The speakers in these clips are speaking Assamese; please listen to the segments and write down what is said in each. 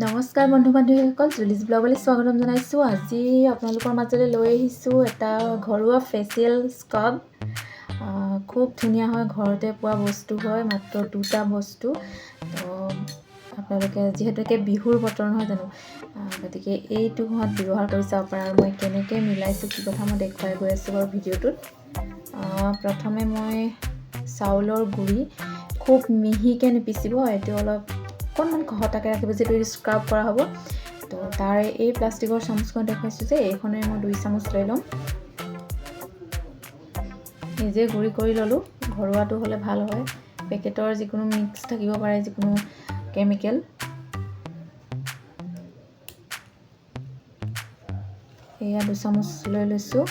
নমস্কাৰ বন্ধু বান্ধৱীসকল, জুলিছ ব্লগলৈ স্বাগতম জনাইছোঁ। আজি আপোনালোকৰ মাজলৈ লৈ আহিছোঁ এটা ঘৰুৱা ফেচিয়েল স্ক্ৰাব। খুব ধুনীয়া হয়, ঘৰতে পোৱা বস্তু হয়, মাত্ৰ 2টা বস্তু। তো আপোনালোকে যিহেতুকে বিহুৰ বতৰ নহয় জানো, গতিকে এইটো ঘৰত ব্যৱহাৰ কৰি চাব পাৰে। আৰু মই কেনেকৈ মিলাইছোঁ কি কথা মই দেখুৱাই গৈ আছোঁ বাৰু ভিডিঅ'টোত। প্ৰথমে মই চাউলৰ গুড়ি খুব মিহিকৈ নিপিচিব, এইটো অলপ অকণমান খহটাকৈ ৰাখিব, যিটো স্ক্ৰাব কৰা হ'ব। তো তাৰ এই প্লাষ্টিকৰ চামুচখন দেখুৱাইছোঁ যে এইখনেৰে মই 2 চামুচ লৈ ল'ম। নিজে গুড়ি কৰি ল'লোঁ, ঘৰুৱাটো হ'লে ভাল হয়। পেকেটৰ যিকোনো মিক্স থাকিব পাৰে, যিকোনো কেমিকেল। এয়া 2 চামুচ লৈ লৈছোঁ।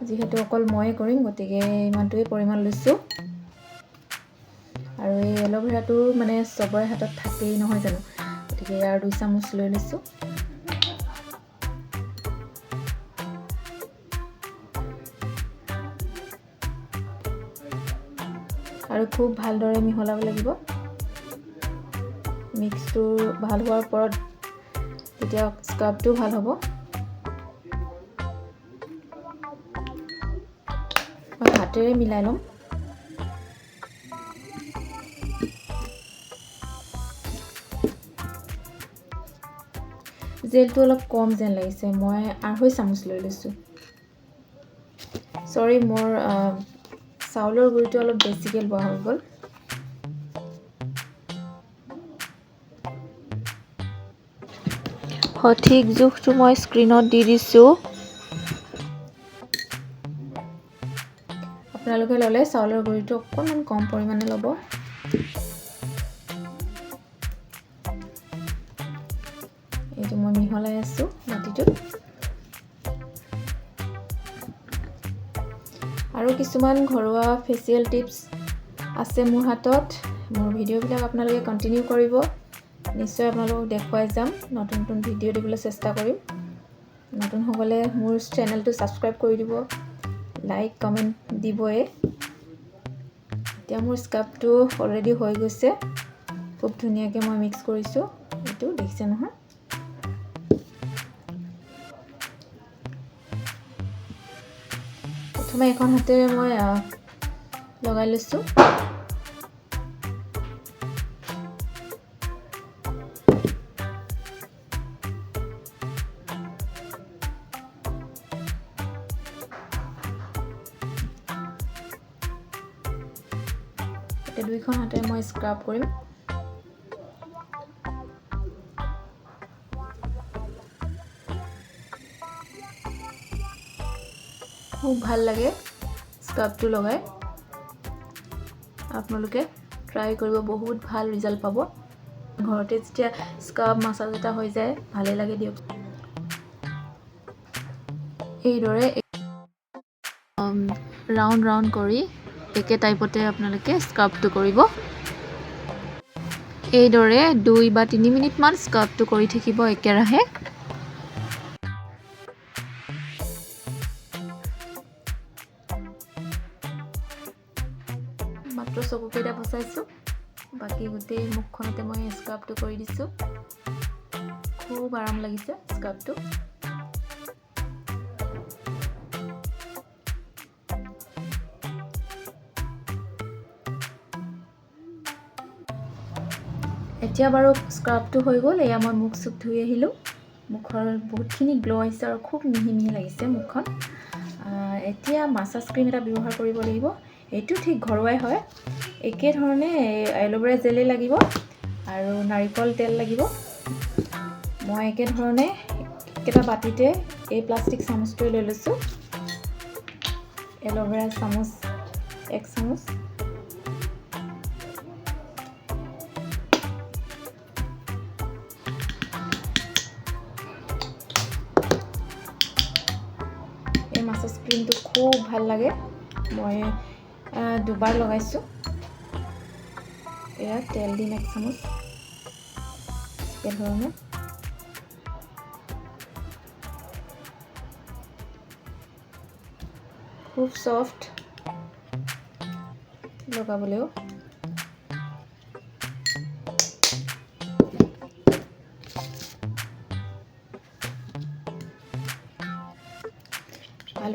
যিহেতু অকল ময়ে কৰিম, গতিকে ইমানটোৱেই পৰিমাণ লৈছোঁ। আৰু এই এল'ভেৰাটো মানে চবৰে হাতত থাকেই নহয় জানো, গতিকে ইয়াৰ 2 চামুচ লৈ লৈছোঁ। আৰু খুব ভালদৰে মিহলাব লাগিব। মিক্সটো ভাল হোৱাৰ ওপৰত তেতিয়া স্ক্ৰাবটো ভাল হ'ব। মই হাতেৰে মিলাই ল'ম। জেলটো অলপ কম যেন লাগিছে, মই 2.5 চামুচ লৈ লৈছোঁ। চৰি, মোৰ চাউলৰ গুড়িটো অলপ বেছিকৈ লোৱা হৈ গ'ল। সঠিক জোখটো মই স্ক্ৰীণত দি দিছোঁ। আপোনালোকে ল'লে চাউলৰ গুড়িটো অকণমান কম পৰিমাণে ল'ব। এইটো মই মিহলাই আছোঁ বাতিটোত। আৰু কিছুমান ঘৰুৱা ফেচিয়েল টিপছ আছে মোৰ হাতত। মোৰ ভিডিঅ'বিলাক আপোনালোকে কণ্টিনিউ কৰিব, নিশ্চয় আপোনালোকক দেখুৱাই যাম। নতুন নতুন ভিডিঅ' দিবলৈ চেষ্টা কৰিম। নতুনসকলে মোৰ চেনেলটো ছাবস্ক্ৰাইব কৰি দিব, লাইক কমেণ্ট দিবই। এতিয়া মোৰ স্ক্ৰাবটো অলৰেডি হৈ গৈছে, খুব ধুনীয়াকৈ মই মিক্স কৰিছোঁ। এইটো দেখিছে নহয়। প্ৰথমে এখন হাতেৰে মই লগাই লৈছোঁ। এতিয়া 2খন হাতেৰে মই স্ক্ৰাব কৰিম। খুব ভাল লাগে স্ক্ৰাবটো লগাই। আপোনালোকে ট্ৰাই কৰিব, বহুত ভাল ৰিজাল্ট পাব। ঘৰতে যেতিয়া স্ক্ৰাব মাছাজ এটা হৈ যায়, ভালেই লাগে দিয়ক। এইদৰে ৰাউণ্ড ৰাউণ্ড কৰি একে টাইপতে আপোনালোকে স্ক্ৰাবটো কৰিব। এইদৰে 2 বা 3 মিনিটমান স্ক্ৰাবটো কৰি থাকিব একেৰাহে। মাত্ৰ চকুকেইটা বচাইছোঁ, বাকী গোটেই মুখখনতে মই স্ক্ৰাবটো কৰি দিছোঁ। খুব আৰাম লাগিছে স্ক্ৰাবটো। এতিয়া বাৰু স্ক্ৰাবটো হৈ গ'ল। এয়া মই মুখ চুখ ধুই আহিলোঁ। মুখৰ বহুতখিনি গ্ল' আহিছে আৰু খুব মিহি মিহি লাগিছে মুখখন। এতিয়া মাছাজ ক্ৰীম এটা ব্যৱহাৰ কৰিব লাগিব। এইটো ঠিক ঘৰুৱাই হয়। একেধৰণে এল'ভেৰা জেলেই লাগিব আৰু নাৰিকল তেল লাগিব। মই একেধৰণে একেটা বাতিতে এই প্লাষ্টিক চামুচটোৱে লৈ লৈছোঁ। এল'ভেৰা চামুচ 1 চামুচ। এই মাছাজ ক্ৰীমটো খুব ভাল লাগে, মই 2বাৰ লগাইছোঁ। এয়া তেল দিম 1 চামুচ। একেধৰণে খুব সফ্ট লগাবলৈও।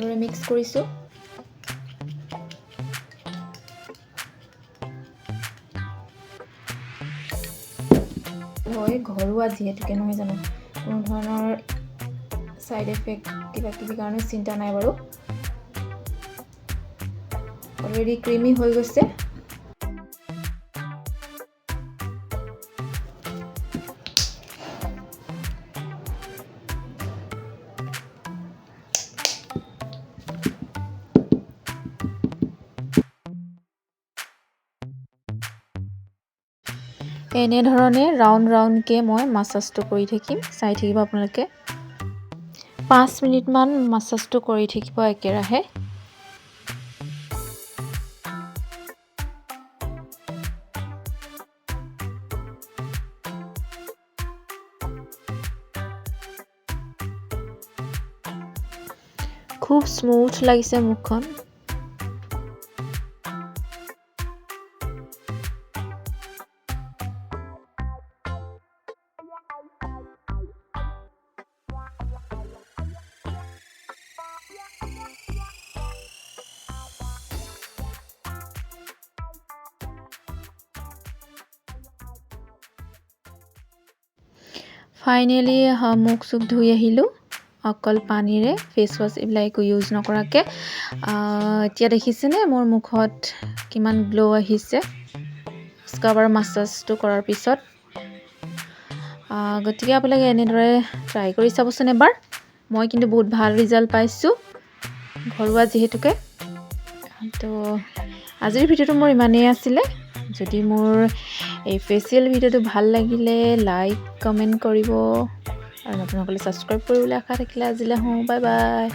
ভালদৰে মিক্স কৰিছোঁ। হয় ঘৰুৱা যিহেতুকে নহয় জানো, কোনো ধৰণৰ সাইড এফেক্ট কিবা কিবি কাৰণে চিন্তা নাই বাৰু। অলৰেডি ক্ৰিমি হৈ গৈছে। এনেধৰণে ৰাউণ্ডকৈ মই মাছাজটো কৰি থাকিম, চাই থাকিব আপোনালোকে। 5 মিনিটমান মাছাজটো কৰি থাকিব একেৰাহে। খুব স্মুথ লাগিছে মুখখন। ফাইনেলি মুখ চুখ ধুই আহিলোঁ, অকল পানীৰে, ফেচ ৱাছ এইবিলাক একো ইউজ নকৰাকৈ। এতিয়া দেখিছেনে মোৰ মুখত কিমান গ্ল' আহিছে স্ক্ৰাব আৰু মাছাজটো কৰাৰ পিছত। গতিকে আপোনালোকে এনেদৰে ট্ৰাই কৰি চাবচোন এবাৰ। মই কিন্তু বহুত ভাল ৰিজাল্ট পাইছোঁ, ঘৰুৱা যিহেতুকে। তো আজিৰ ভিডিঅ'টো মোৰ ইমানেই আছিলে। যদি মোৰ এই ফেচিয়েল ভিডিঅ'টো ভাল লাগিলে লাইক কমেণ্ট কৰিব আৰু আপোনালোকে ছাবস্ক্ৰাইব কৰিবলৈ আশা থাকিলে আজিলৈ বাই বাই।